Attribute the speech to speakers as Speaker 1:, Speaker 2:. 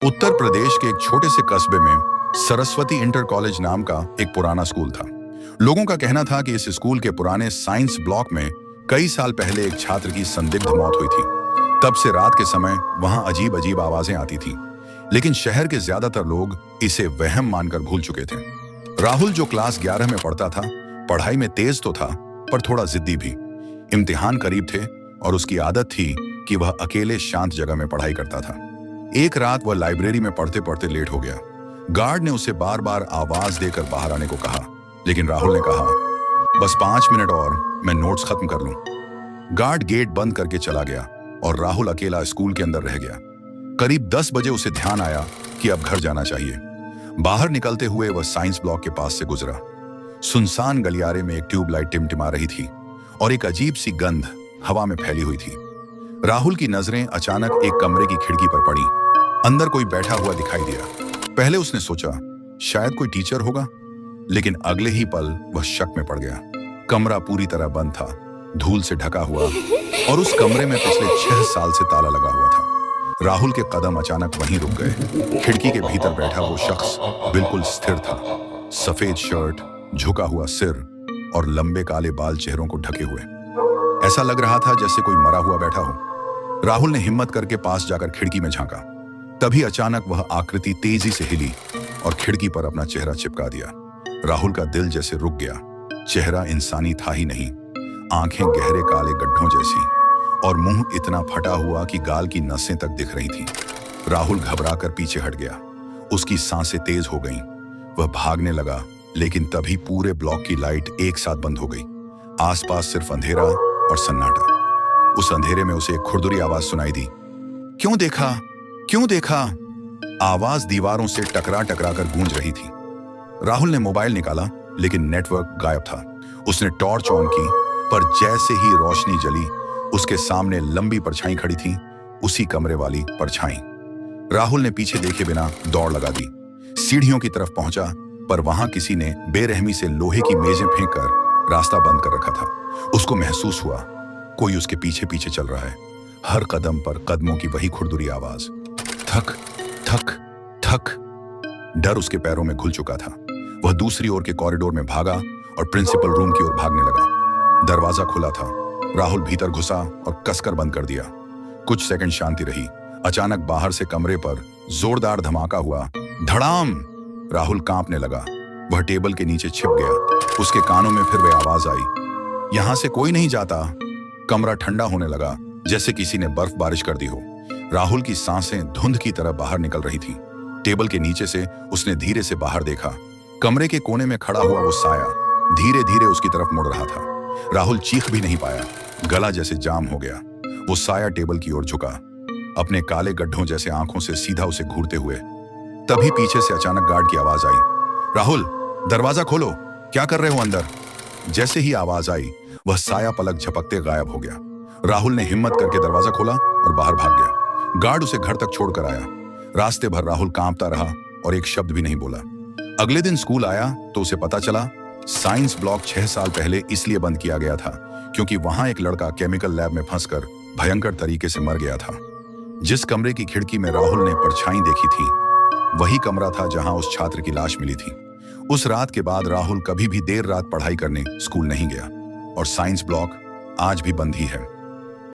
Speaker 1: उत्तर प्रदेश के एक छोटे से कस्बे में सरस्वती इंटर कॉलेज नाम का एक पुराना स्कूल था। लोगों का कहना था कि इस स्कूल के पुराने साइंस ब्लॉक में कई साल पहले एक छात्र की संदिग्ध मौत हुई थी। तब से रात के समय वहां अजीब अजीब आवाजें आती थीं, लेकिन शहर के ज्यादातर लोग इसे वहम मानकर भूल चुके थे। राहुल, जो क्लास 11 में पढ़ता था, पढ़ाई में तेज तो था पर थोड़ा जिद्दी भी। इम्तिहान करीब थे और उसकी आदत थी कि वह अकेले शांत जगह में पढ़ाई करता था। एक रात वह लाइब्रेरी में पढ़ते पढ़ते लेट हो गया। गार्ड ने उसे बार बार आवाज देकर बाहर आने को कहा, लेकिन राहुल ने कहा, बस 5 मिनट और मैं नोट्स खत्म कर लूं। गार्ड गेट बंद करके चला गया और राहुल अकेला स्कूल के अंदर रह गया। करीब 10 बजे उसे ध्यान आया कि अब घर जाना चाहिए। बाहर निकलते हुए वह साइंस ब्लॉक के पास से गुजरा। सुनसान गलियारे में एक ट्यूबलाइट टिमटिमा रही थी और एक अजीब सी गंध हवा में फैली हुई थी। राहुल की नजरें अचानक एक कमरे की खिड़की पर पड़ी। अंदर कोई बैठा हुआ दिखाई दिया। पहले उसने सोचा शायद कोई टीचर होगा, लेकिन अगले ही पल वह शक में पड़ गया। कमरा पूरी तरह बंद था, धूल से ढका हुआ, और उस कमरे में पिछले 6 साल से ताला लगा हुआ था। राहुल के कदम अचानक वहीं रुक गए। खिड़की के भीतर बैठा वो शख्स बिल्कुल स्थिर था। सफेद शर्ट, झुका हुआ सिर और लंबे काले बाल चेहरों को ढके हुए। ऐसा लग रहा था जैसे कोई मरा हुआ बैठा हो। राहुल ने हिम्मत करके पास जाकर खिड़की में झांका। तभी अचानक वह आकृति तेजी से हिली और खिड़की पर अपना चेहरा चिपका दिया। राहुल का दिल जैसे रुक गया। चेहरा इंसानी था ही नहीं, आंखें गहरे काले गड्ढों जैसी और मुंह इतना फटा हुआ कि गाल की नसें तक दिख रही थीं। राहुल घबराकर पीछे हट गया। उसकी सांसें तेज हो गईं। वह भागने लगा, लेकिन तभी पूरे ब्लॉक की लाइट एक साथ बंद हो गई। आसपास सिर्फ अंधेरा और सन्नाटा। उस अंधेरे में उसे एक खुरदुरी आवाज सुनाई दी, क्यों देखा, क्यों देखा? आवाज दीवारों से टकरा टकरा कर गूंज रही थी। राहुल ने मोबाइल निकाला, लेकिन नेटवर्क गायब था। उसने टॉर्च ऑन की, पर जैसे ही रोशनी जली, उसके सामने लंबी परछाई खड़ी थी, उसी कमरे वाली परछाई। राहुल ने पीछे देखे बिना दौड़ लगा दी। सीढ़ियों की तरफ पहुंचा, पर वहां किसी ने बेरहमी से लोहे की मेजें फेंक कर रास्ता बंद कर रखा था। उसको महसूस हुआ कोई उसके पीछे पीछे चल रहा है। हर कदम पर कदमों की वही खुरदुरी आवाज, थक थक थक। डर उसके पैरों में घुल चुका था। वह दूसरी ओर के कॉरिडोर में भागा और प्रिंसिपल रूम की ओर भागने लगा। दरवाजा खुला था। राहुल भीतर घुसा और कसकर बंद कर दिया। कुछ सेकंड शांति रही। अचानक बाहर से कमरे पर जोरदार धमाका हुआ। धड़ाम! राहुल कांपने लगा। वह टेबल के नीचे छिप गया। उसके कानों में फिर वह आवाज आई, यहां से कोई नहीं जाता। कमरा ठंडा होने लगा, जैसे किसी ने बर्फ बारिश कर दी हो। राहुल की सांसें धुंध की तरह बाहर निकल रही थीं। टेबल के नीचे से उसने धीरे से बाहर देखा। कमरे के कोने में खड़ा हुआ वो साया धीरे धीरे उसकी तरफ मुड़ रहा था। राहुल चीख भी नहीं पाया, गला जैसे जाम हो गया। वो साया टेबल की ओर झुका, अपने काले गड्ढों जैसे आंखों से सीधा उसे घूरते हुए। तभी पीछे से अचानक गार्ड की आवाज आई, राहुल, दरवाजा खोलो, क्या कर रहे हो अंदर? जैसे ही आवाज आई, वह साया पलक झपकते गायब हो गया। राहुल ने हिम्मत करके दरवाजा खोला और बाहर भाग गया। गार्ड उसे घर तक छोड़कर आया। रास्ते भर राहुल कांपता रहा और एक शब्द भी नहीं बोला। अगले दिन स्कूल आया तो उसे पता चला साइंस ब्लॉक 6 साल पहले इसलिए बंद किया गया था क्योंकि वहां एक लड़का केमिकल लैब में फंसकर भयंकर तरीके से मर गया था। जिस कमरे की खिड़की में राहुल ने परछाई देखी थी, वही कमरा था जहां उस छात्र की लाश मिली थी। उस रात के बाद राहुल कभी भी देर रात पढ़ाई करने स्कूल नहीं गया और साइंस ब्लॉक आज भी बंद ही है।